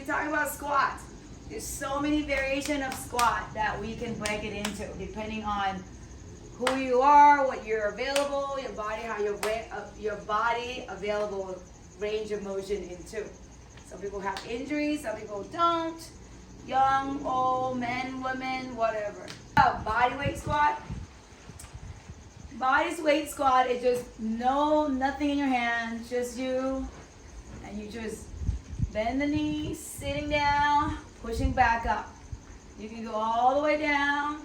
we're talking about squats. There's so many variations of squat that we can break it into depending on who you are, what you're available, your body, how your body available range of motion into. Some people have injuries, some people don't. Young, old, men, women, whatever. Body weight squat. Body weight squat is just nothing in your hands, just you, and you just bend the knees, sitting down, pushing back up. You can go all the way down,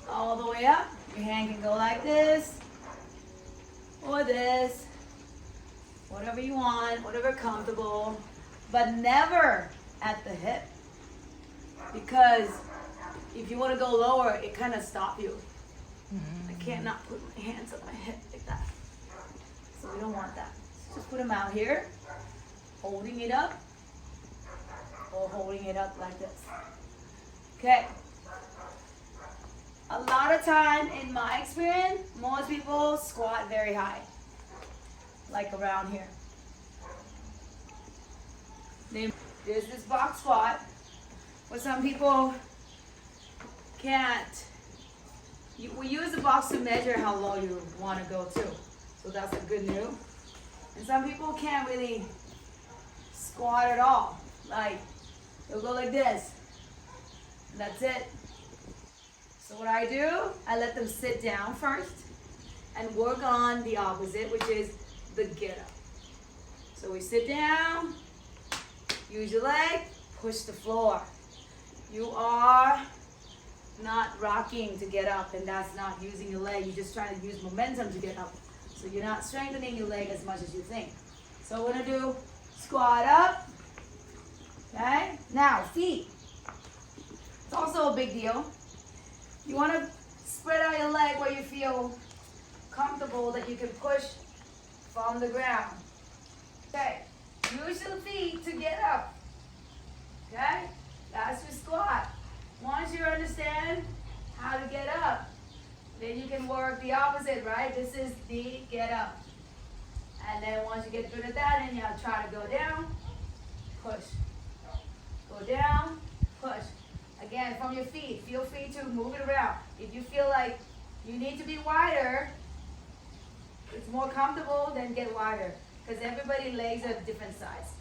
all the way up. Your hand can go like this, or this, whatever you want, whatever comfortable, but never at the hip. Because if you want to go lower, it kind of stops you. I can't not put my hands on my hip like that. So we don't want that. Just put them out here, holding it up, or holding it up like this. Okay. A lot of time, in my experience, most people squat very high, like around here. There's this box squat, where some people can't. We use the box to measure how low you want to go to, so that's a good news. And some people can't really squat at all. Like, they'll go like this, and that's it. So what I do, I let them sit down first and work on the opposite, which is the get up. So we sit down, use your leg, push the floor. You are not rocking to get up, and that's not using your leg. You're just trying to use momentum to get up. So you're not strengthening your leg as much as you think. So we're gonna do squat up, okay? Now, feet. It's also a big deal. You wanna spread out your leg where you feel comfortable that you can push from the ground. Okay, use your feet to get up, okay? That's your squat. Once you understand how to get up, then you can work the opposite, right? This is the get up. And then once you get good at that, then you'll try to go down, push. Go down, push. Again, from your feet, feel free to move it around. If you feel like you need to be wider, it's more comfortable, then get wider. Because everybody's legs are different size.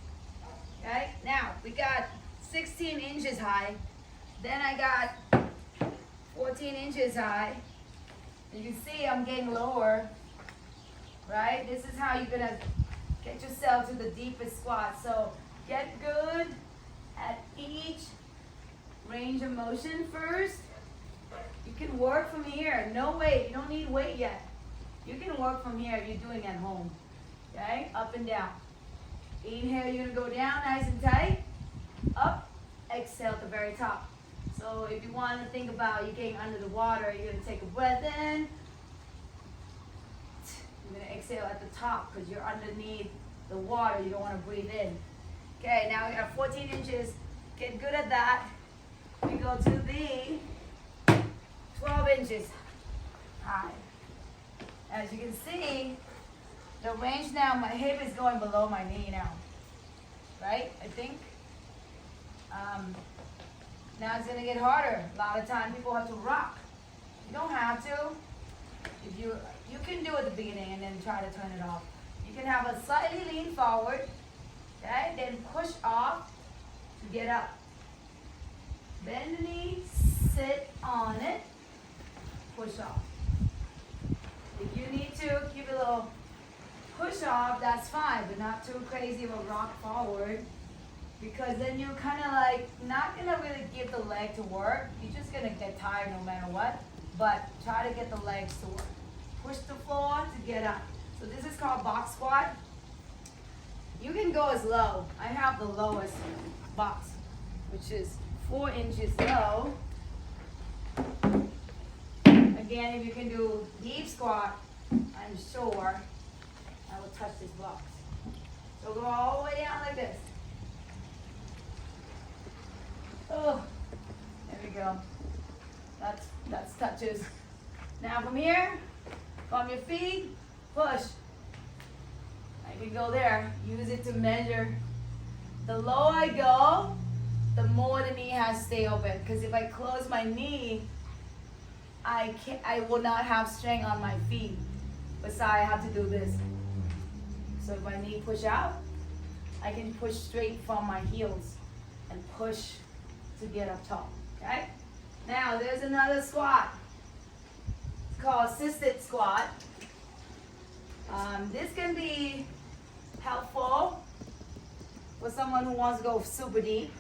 Okay? Now, we got 16 inches high. Then I got 14 inches high. And you can see I'm getting lower, right? This is how you're gonna get yourself to the deepest squat. So get good at each range of motion first. You can work from here. No weight. You don't need weight yet. You can work from here if you're doing it at home. Okay? Up and down. Inhale, you're gonna go down nice and tight. Up. Exhale at the very top. So if you want to think about you getting under the water, you're going to take a breath in. You're going to exhale at the top because you're underneath the water. You don't want to breathe in. Okay, now we got 14 inches. Get good at that. We go to the 12 inches high. As you can see, the range now, my hip is going below my knee now. Right? I think. Now it's going to get harder. A lot of time people have to rock. You don't have to. If you can do it at the beginning and then try to turn it off. You can have a slightly lean forward, okay? Then push off to get up. Bend the knee, sit on it, push off. If you need to give a little push off, that's fine, but not too crazy of a rock forward. Because then you're kind of like not going to really give the leg to work. You're just going to get tired no matter what. But try to get the legs to work. Push the floor to get up. So this is called box squat. You can go as low. I have the lowest box, which is 4 inches low. Again, if you can do deep squat, I'm sure I will touch this box. So go all the way down like this. Oh, there we go. That's touches. Now from here, from your feet, push. I can go there. Use it to measure. The lower I go, has to stay open, because if I close my knee, I will not have strength on my feet. Besides, I have to do this. So if my knee push out, I can push straight from my heels and push to get up top, okay? Now, there's another squat. It's called assisted squat. This can be helpful for someone who wants to go super deep.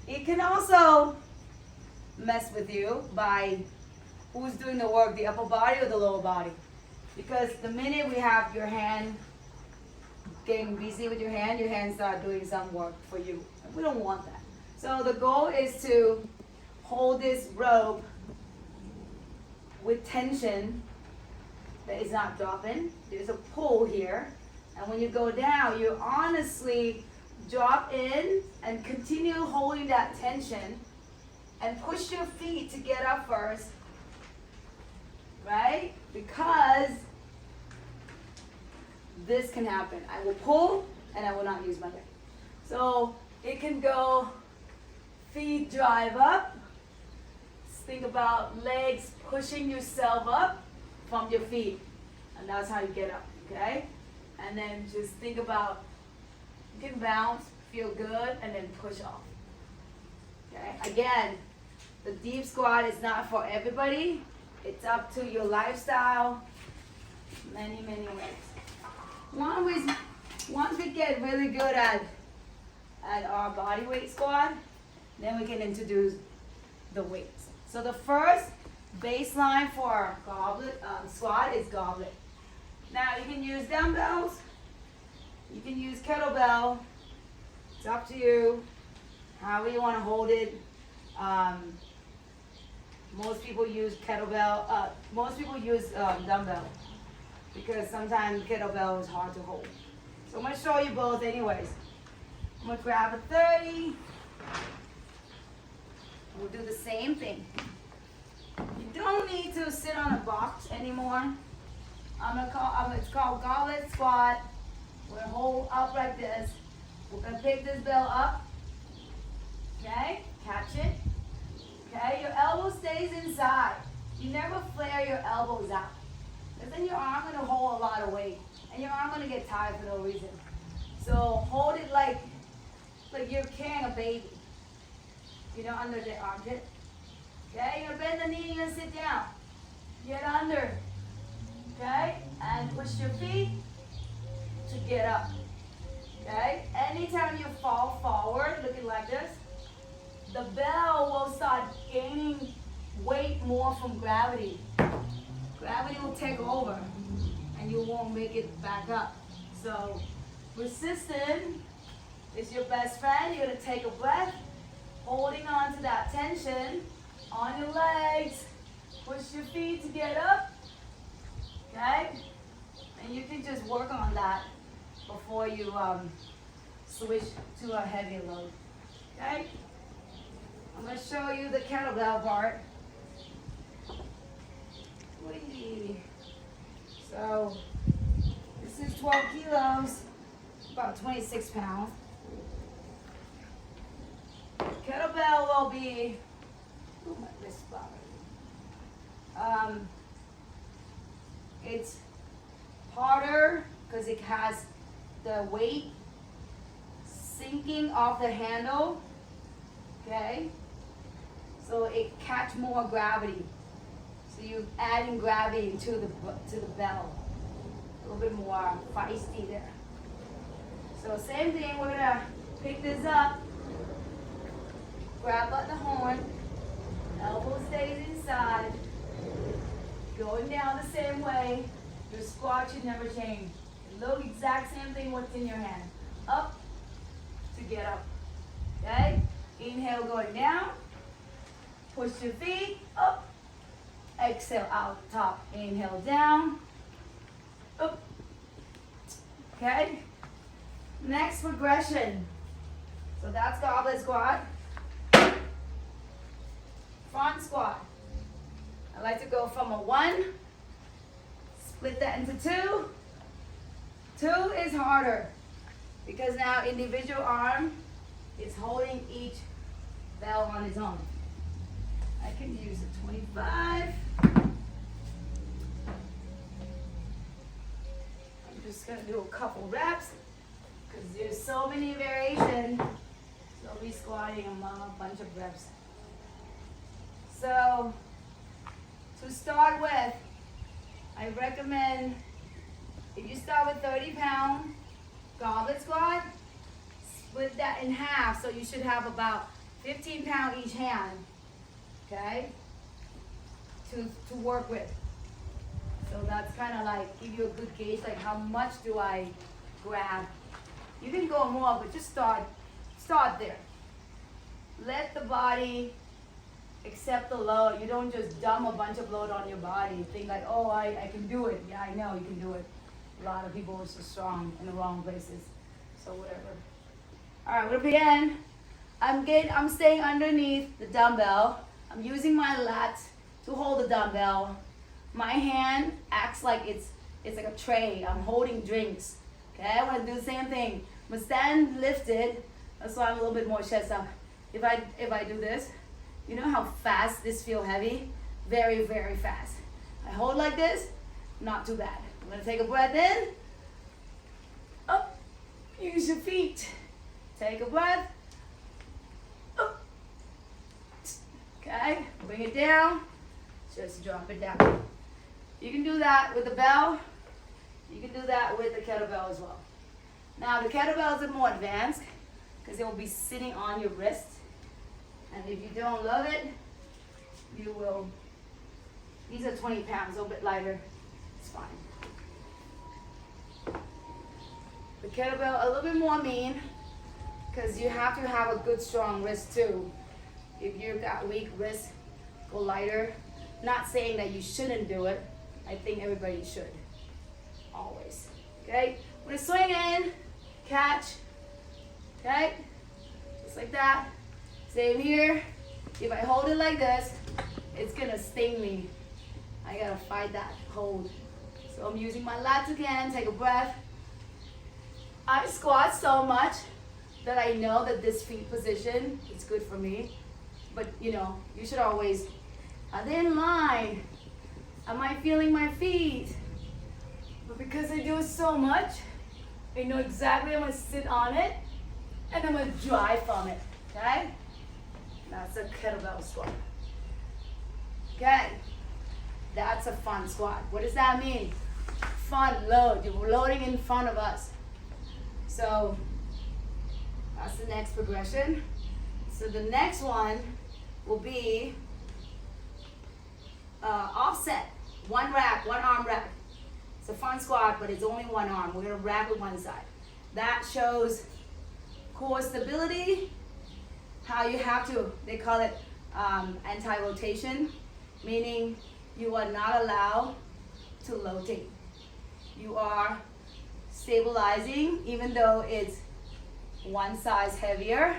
It can also mess with you by who's doing the work, the upper body or the lower body. Because the minute we have your hand getting busy with your hand start doing some work for you. We don't want that. So the goal is to hold this rope with tension that is not dropping. There's a pull here. And when you go down, you honestly drop in and continue holding that tension and push your feet to get up first, right? Because this can happen. I will pull and I will not use my leg. So it can go feet drive up. Think about legs pushing yourself up from your feet. And that's how you get up, okay? And then just think about, you can bounce, feel good, and then push off. Okay? Again, the deep squat is not for everybody. It's up to your lifestyle. Many, many ways. Once we get really good at our body weight squat, then we can introduce the weights. So the first baseline for goblet squat is goblet. Now you can use dumbbells, you can use kettlebell. It's up to you, however you want to hold it. Most people use kettlebell. Most people use dumbbell because sometimes kettlebell is hard to hold. So I'm going to show you both anyways. I'm going to grab a 30. We'll do the same thing. You don't need to sit on a box anymore. It's called goblet squat. We're gonna hold up like this. We're gonna pick this bell up. Okay, catch it. Okay, your elbow stays inside. You never flare your elbows out. Because then your arm gonna hold a lot of weight. And your arm gonna get tired for no reason. So hold it like you're carrying a baby. You know, under the armpit. Okay, you're gonna bend the knee, you're gonna sit down. Get under. Okay, and push your feet to get up. Okay, anytime you fall forward, looking like this, the bell will start gaining weight more from gravity. Gravity will take over and you won't make it back up. So resistance is your best friend. You're gonna take a breath, holding on to that tension on your legs. Push your feet to get up. Okay? And you can just work on that before you switch to a heavier load. Okay? I'm going to show you the kettlebell part. Whee. So, this is 12 kilos, about 26 pounds. Kettlebell will be, my wrist bothering me. It's harder because it has the weight sinking off the handle, okay? So it catch more gravity. So you're adding gravity to the bell. A little bit more feisty there. So same thing, we're gonna pick this up, grab at the horn, elbow stays inside. Going down the same way, your squat should never change. Look exact same thing what's in your hand. Up to get up. Okay? Inhale going down. Push your feet up. Exhale out top. Inhale down. Up. Okay? Next progression. So that's goblet squat. Front squat. I like to go from a 1, split that into 2. 2 is harder because now individual arm is holding each bell on its own. I can use a 25. I'm just gonna do a couple reps because there's so many variations. So I'll be squatting a bunch of reps. So to start with, I recommend if you start with 30-pound goblet squat, split that in half, so you should have about 15 pounds each hand, okay, to work with. So that's kind of like give you a good gauge, like how much do I grab. You can go more, but just start there. Let the body accept the load. You don't just dump a bunch of load on your body. Think like, oh, I can do it. Yeah, I know you can do it. A lot of people are so strong in the wrong places. So whatever. All right, we're gonna begin. I'm staying underneath the dumbbell. I'm using my lats to hold the dumbbell. My hand acts like it's like a tray. I'm holding drinks. Okay, I want to do the same thing. I'm gonna stand lifted. That's why I'm a little bit more chest up. If I do this, you know how fast this feels heavy? Very, very fast. I hold like this, not too bad. I'm gonna take a breath in. Up, use your feet. Take a breath. Up. Okay, bring it down. Just drop it down. You can do that with the bell. You can do that with the kettlebell as well. Now the kettlebells are more advanced because they will be sitting on your wrist. And if you don't love it, you will. These are 20 pounds, a little bit lighter. It's fine. The kettlebell a little bit more mean because you have to have a good strong wrist too. If you've got weak wrist, go lighter. Not saying that you shouldn't do it. I think everybody should. Always. Okay? I'm gonna swing in, catch. Okay? Just like that. Same here. If I hold it like this, it's gonna sting me. I gotta fight that hold. So I'm using my lats again. Take a breath. I squat so much that I know that this feet position is good for me. But you know, you should always, are they in line? Am I feeling my feet? But because I do it so much, I know exactly I'm gonna sit on it and I'm gonna drive from it, okay? That's a kettlebell squat. Okay, that's a fun squat. What does that mean? Fun load, you're loading in front of us. So that's the next progression. So the next one will be offset. One rack, one arm rack. It's a fun squat, but it's only one arm. We're gonna rack with one side. That shows core stability, how you have to, they call it anti-rotation, meaning you are not allowed to rotate. You are stabilizing, even though it's one size heavier,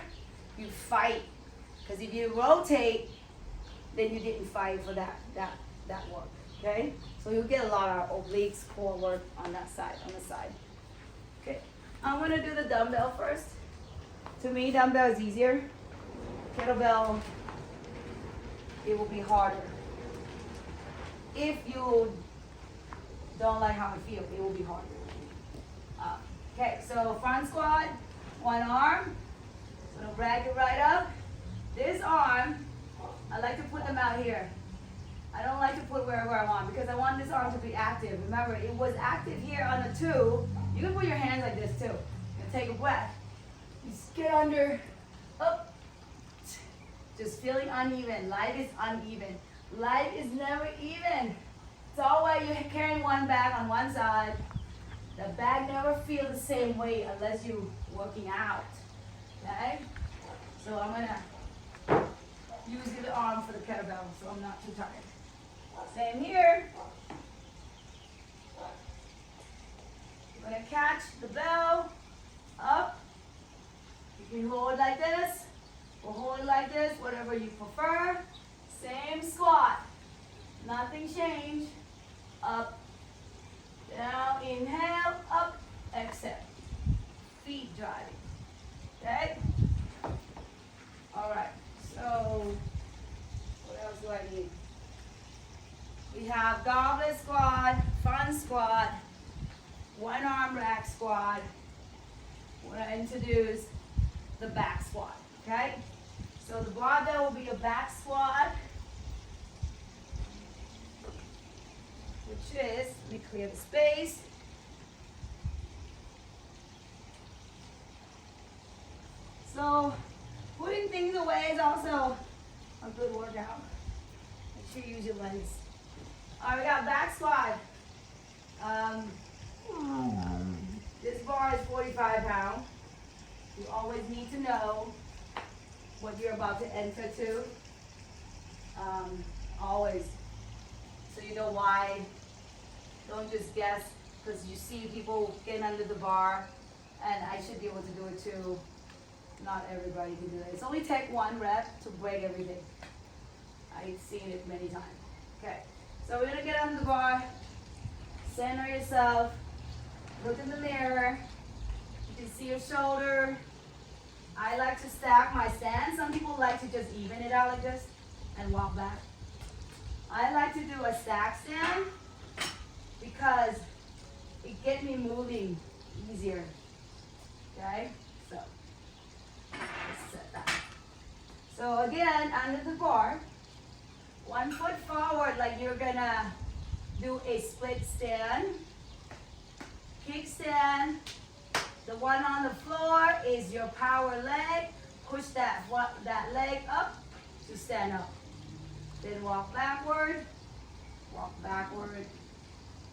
you fight. Because if you rotate, then you didn't fight for that work, okay? So you'll get a lot of obliques, core work on that side, on the side. Okay, I'm gonna do the dumbbell first. To me, dumbbell is easier. Kettlebell, it will be harder. If you don't like how it feels, it will be harder. Okay, so front squat, one arm. So I'm gonna drag it right up. This arm, I like to put them out here. I don't like to put wherever I want because I want this arm to be active. Remember, it was active here on the 2. You can put your hands like this too. And take a breath. Just get under, up. Just feeling uneven. Life is uneven. Life is never even. It's always you're carrying one bag on one side. The bag never feels the same weight unless you're working out. Okay? So I'm gonna use the arm for the kettlebell so I'm not too tired. Same here. I'm gonna catch the bell up. You can hold like this or hold it like this, whatever you prefer. Same squat. Nothing changed. Up, down, inhale, up, exhale. Feet driving. Okay? All right. one arm rack squat. We're going to introduce the back squat, okay? So the barbell will be a back squat, which is, let me clear the space. So putting things away is also a good workout. Make sure you use your legs. All right, we got back squat. This bar is 45 pounds. You always need to know what you're about to enter to. Always. So you know why. Don't just guess, because you see people getting under the bar, and I should be able to do it too. Not everybody can do it. It's only take one rep to break everything. I've seen it many times. Okay, so we're gonna get under the bar, center yourself, look in the mirror, you can see your shoulder. I like to stack my stand. Some people like to just even it out like this and walk back. I like to do a stack stand because it gets me moving easier. Okay, so let's set that. So again, under the bar, 1 foot forward like you're gonna do a split stand, kickstand. The one on the floor is your power leg. Push that leg up to stand up. Then walk backward, walk backward.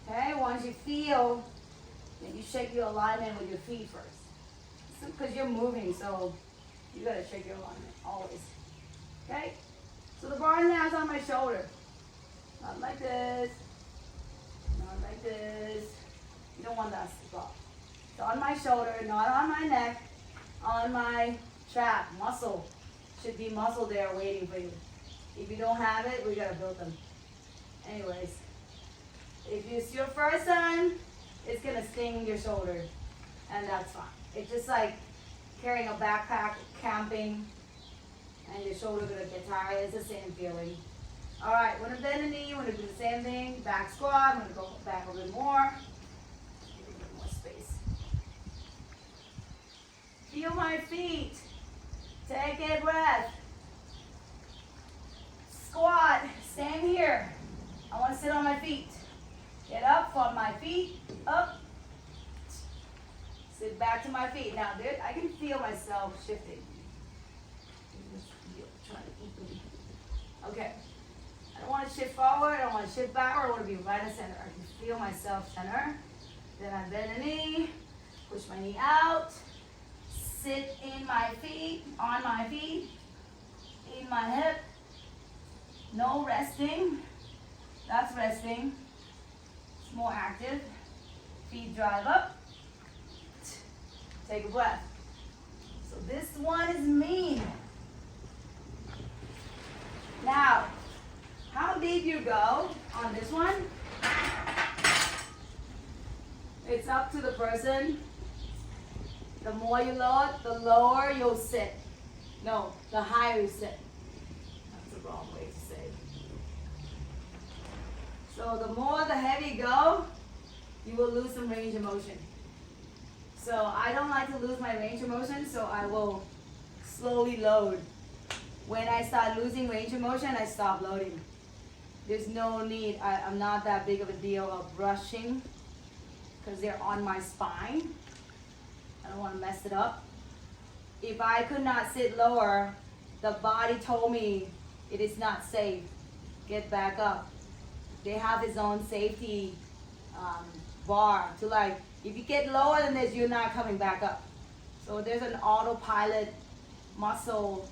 Okay, once you feel, then you shake your alignment with your feet first. Because you're moving, so you gotta shake your alignment, always. Okay? So the bar now is on my shoulder. Not like this, not like this. You don't want that to stop. It's on my shoulder, not on my neck, on my trap, muscle. Should be muscle there waiting for you. If you don't have it, we gotta build them. Anyways, if it's your first time, it's gonna sting your shoulder, and that's fine. It's just like carrying a backpack, camping, and your shoulder gonna get tired. It's the same feeling. All right, we're gonna bend the knee, we're gonna do the same thing, back squat. I'm gonna go back a little bit more. Feel my feet. Take a breath. Squat. Same here. I want to sit on my feet. Get up from my feet. Up. Sit back to my feet. Now, there, I can feel myself shifting. Trying to eat me. Okay. I don't want to shift forward. I don't want to shift backward. I want to be right in center. I can feel myself center. Then I bend the knee. Push my knee out. Sit in my feet, on my feet, in my hip. No resting. That's resting. It's more active. Feet drive up. Take a breath. So this one is me. Now, how deep you go on this one, it's up to the person. The more you lower, the lower you'll sit. No, the higher you sit. That's the wrong way to say it. So the more the heavy you go, you will lose some range of motion. So I don't like to lose my range of motion, so I will slowly load. When I start losing range of motion, I stop loading. There's no need. I'm not that big of a deal of rushing because they're on my spine. I don't want to mess it up. If I could not sit lower, the body told me it is not safe. Get back up. They have its own safety bar to like, if you get lower than this, you're not coming back up. So there's an autopilot muscle,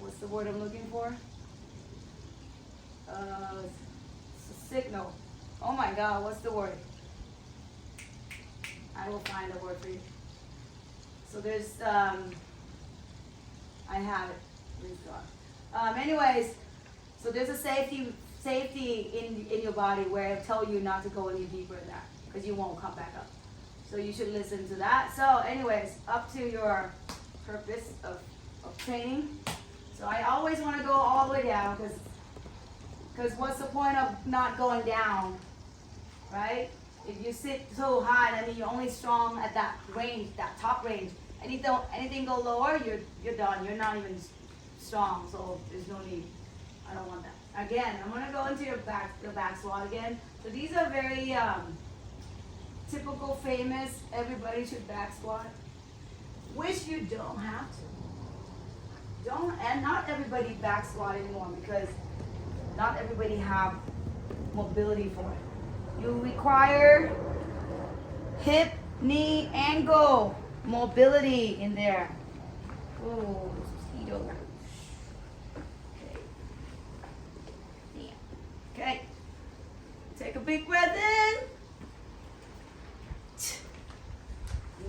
what's the word I'm looking for? It's a signal. Oh my God, what's the word? I will find a word for you. So there's, I have it. Please God. Anyways, so there's a safety in your body where it'll tell you not to go any deeper than that because you won't come back up. So you should listen to that. So anyways, up to your purpose of training. So I always want to go all the way down because what's the point of not going down right? If you sit so high, that means you're only strong at that range, that top range. Anything go lower, you're done. You're not even strong, so there's no need. I don't want that. Again, I'm gonna go into the back squat again. So these are very typical, famous. Everybody should back squat. Which you don't have to. And not everybody back squat anymore because not everybody have mobility for it. You require hip, knee, ankle mobility in there. Oh, mosquito. Okay. Okay. Take a big breath in.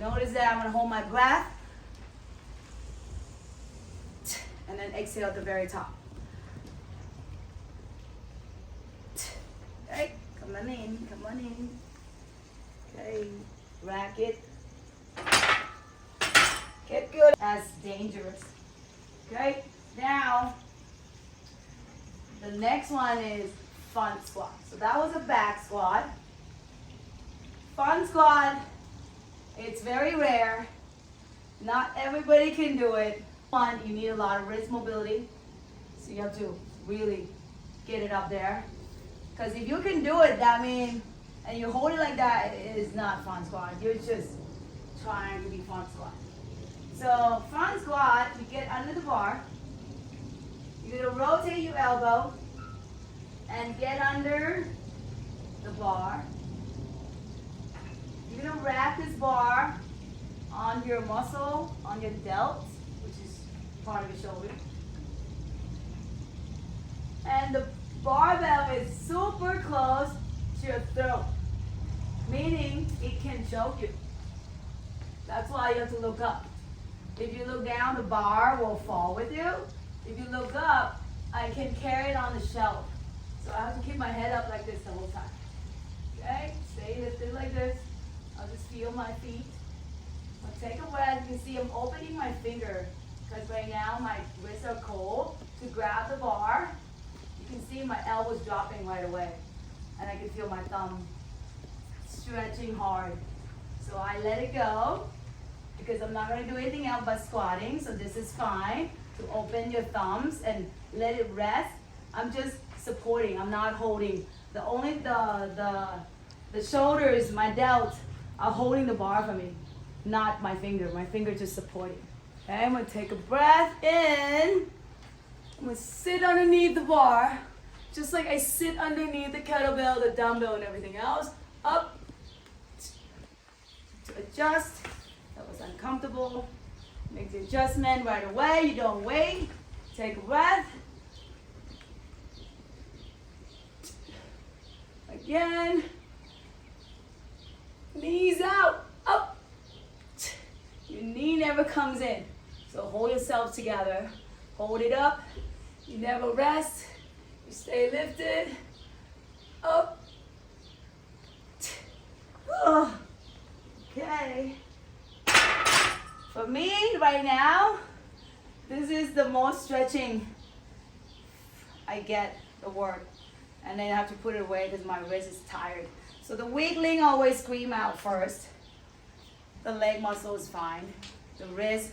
Notice that I'm gonna hold my breath. And then exhale at the very top. Okay, come on in, come on in. Okay, rack it. Get good. That's dangerous. Okay, now the next one is front squat. So that was a back squat. Front squat, it's very rare. Not everybody can do it. One, you need a lot of wrist mobility. So you have to really get it up there. Because if you can do it, that means, and you hold it like that, it is not front squat. You're just trying to be front squat. So front squat, you get under the bar. You're gonna rotate your elbow and get under the bar. You're gonna wrap this bar on your muscle, on your delt, which is part of your shoulder. And the barbell is super close to your throat, meaning it can choke you. That's why you have to look up. If you look down, the bar will fall with you. If you look up, I can carry it on the shelf. So I have to keep my head up like this the whole time. Okay, stay lifted like this. I'll just feel my feet. I'll take a breath. You can see I'm opening my finger because right now my wrists are cold to grab the bar. You can see my elbows dropping right away. And I can feel my thumb stretching hard. So I let it go because I'm not going to do anything else but squatting. So this is fine to open your thumbs and let it rest. I'm just supporting. I'm not holding. The shoulders, my delts are holding the bar for me, not my finger. My finger just supporting. Okay, I'm going to take a breath in. I'm going to sit underneath the bar, just like I sit underneath the kettlebell, the dumbbell, and everything else. Up to adjust. That was uncomfortable. Make the adjustment right away. You don't wait. Take a breath. Again. Knees out. Up. Your knee never comes in. So hold yourself together. Hold it up. You never rest. You stay lifted. Up. Oh. Okay. For me, right now, this is the most stretching I get the work. And then I have to put it away because my wrist is tired. So the wiggling always scream out first. The leg muscle is fine. The wrist,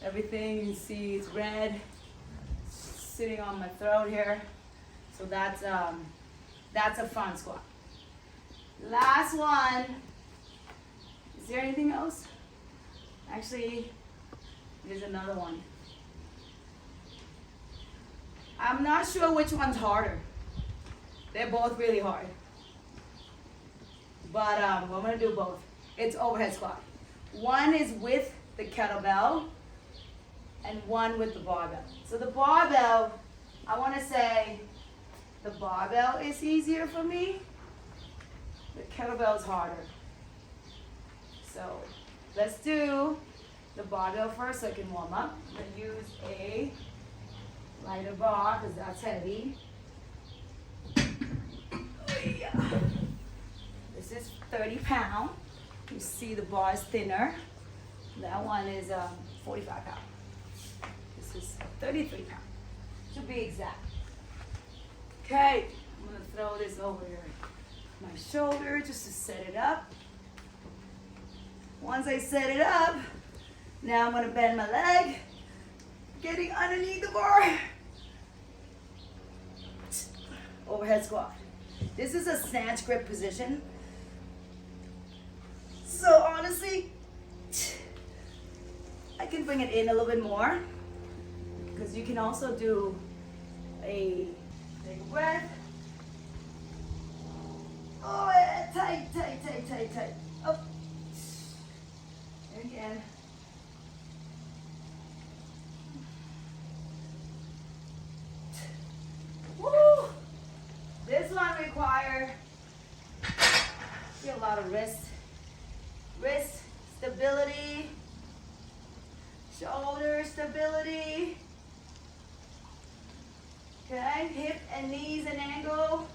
everything you can see it's red, sitting on my throat here. So that's a front squat. Last one. Is there anything else? Actually, there's another one. I'm not sure which one's harder. They're both really hard. But I'm gonna do both. It's overhead squat. One is with the kettlebell and one with the barbell. So the barbell, I wanna say the barbell is easier for me. The kettlebell is harder. So let's do the barbell first so I can warm up. I'm gonna use a lighter bar because that's heavy. This is 30 pounds. You see the bar is thinner. That one is 45 pounds. This is 33 pounds, to be exact. Okay, I'm gonna throw this over here. my shoulder just to set it up. Once I set it up, now I'm gonna bend my leg, getting underneath the bar. Overhead squat. This is a snatch grip position. So honestly, I can bring it in a little bit more because you can also do a big breath. Oh, yeah, tight, tight, tight, tight, tight. Up. Again. Woo! This one requires a lot of wrist stability, shoulder stability. Okay, hip and knees and angle.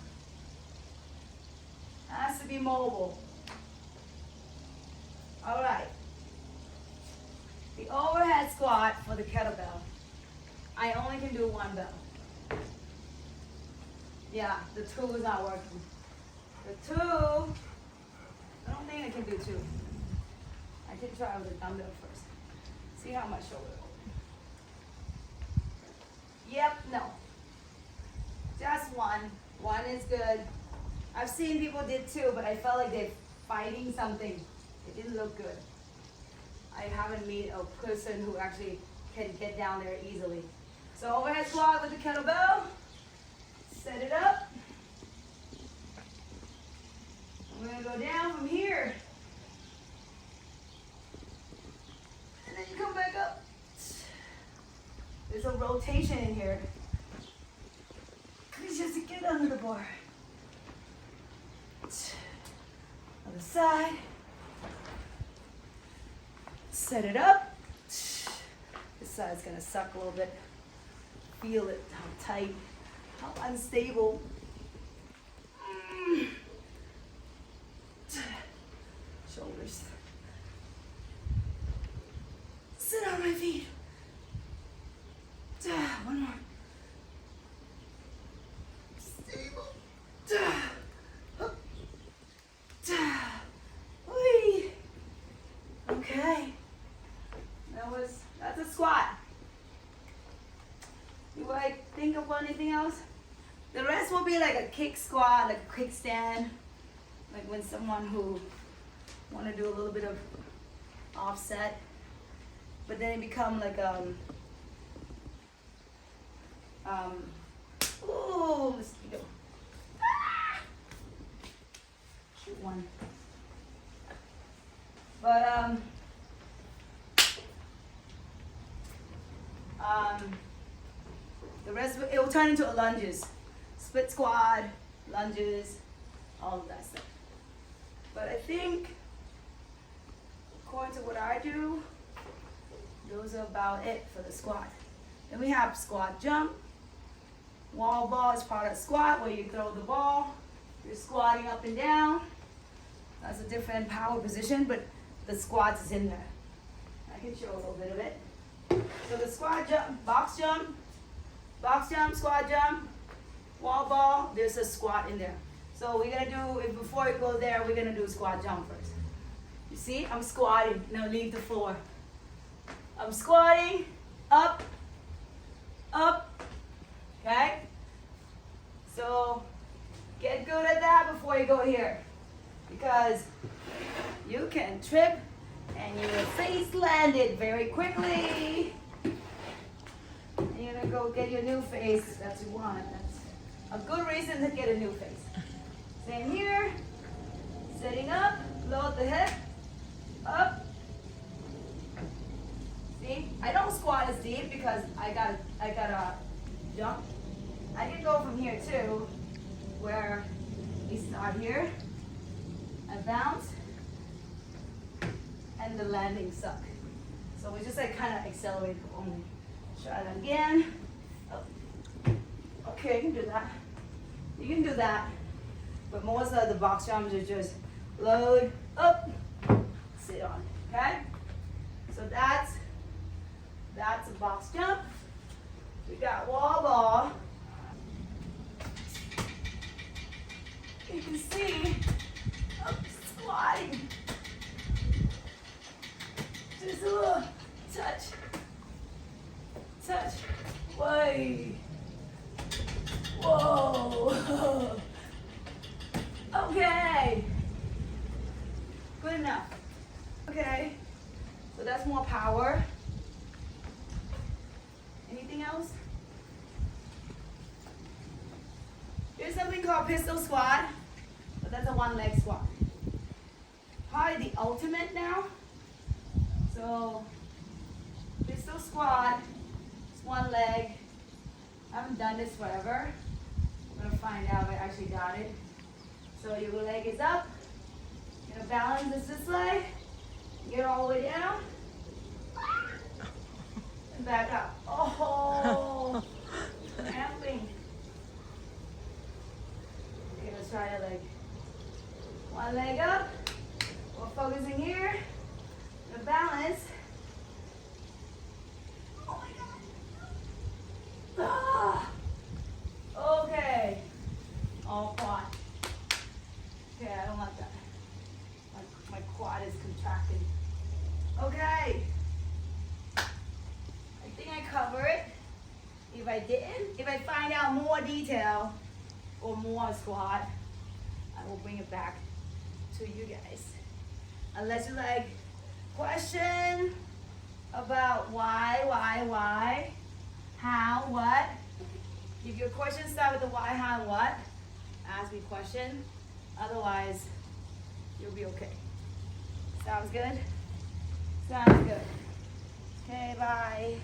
Has to be mobile. All right. The overhead squat for the kettlebell. I only can do one bell. Yeah, the two is not working. The two, I don't think I can do two. I can try with a dumbbell first. See how much shoulder. Yep, no. Just one. One is good. I've seen people did two, but I felt like they're fighting something. It didn't look good. I haven't met a person who actually can get down there easily. So overhead squat with the kettlebell. Set it up. I'm gonna go down from here. And then you come back up. There's a rotation in here. It's just to get under the bar. Other side. Set it up. This side's gonna suck a little bit. Feel it, how tight, how unstable. Shoulders. Sit on my feet. One more. Stable. Okay. That's a squat. Do I think of anything else? The rest will be like a kick squat, like a kickstand. Like when someone who want to do a little bit of offset, but then it become like ooh, mosquito. Shoot one. But the rest of it will turn into a lunges, split squat, lunges, all of that stuff. But I think, according to what I do, those are about it for the squat. Then we have squat jump. Wall ball is part of squat where you throw the ball. You're squatting up and down. That's a different power position, but the squats is in there. I can show a little bit of it. So the squat jump, box jump, squat jump, wall ball, there's a squat in there. So we're gonna do, before we go there, we're gonna do squat jump first. You see, I'm squatting, now leave the floor. I'm squatting, up, okay? So get good at that before you go here, because you can trip and your face landed very quickly. And you're gonna go get your new face that you want. That's a good reason to get a new face. Same here, sitting up, load the hip, up. See, I don't squat as deep because I gotta jump. I can go from here too, where we start here, and bounce, and the landing suck. So we just like kind of accelerate only. Try that again. Oh. Okay, you can do that. You can do that. But most of the box jumps are just load up, sit on. Okay? So that's a box jump. We got wall ball. You can see I'm squatting. Just a little touch. Touch. Way. Whoa. Okay. Good enough. Okay. So that's more power. Anything else? There's something called pistol squat, but that's a one leg squat. Probably the ultimate now. So pistol squat, it's one leg. I haven't done this forever. I'm gonna find out if I actually got it. So your leg is up. You're gonna balance this leg. Get all the way down. And back up. Oh, cramping. Okay, let's try it like one leg up. We're focusing here. The balance. Oh my God. Ah. Okay. All quad. Okay, I don't like that. My quad is contracting. Okay. I think I covered it. If I didn't, if I find out more detail or more squat, I will bring it back to you guys. Unless you like question about why, how, what. If your questions start with the why, how, and what, ask me question. Otherwise, you'll be okay. Sounds good? Sounds good. Okay, bye.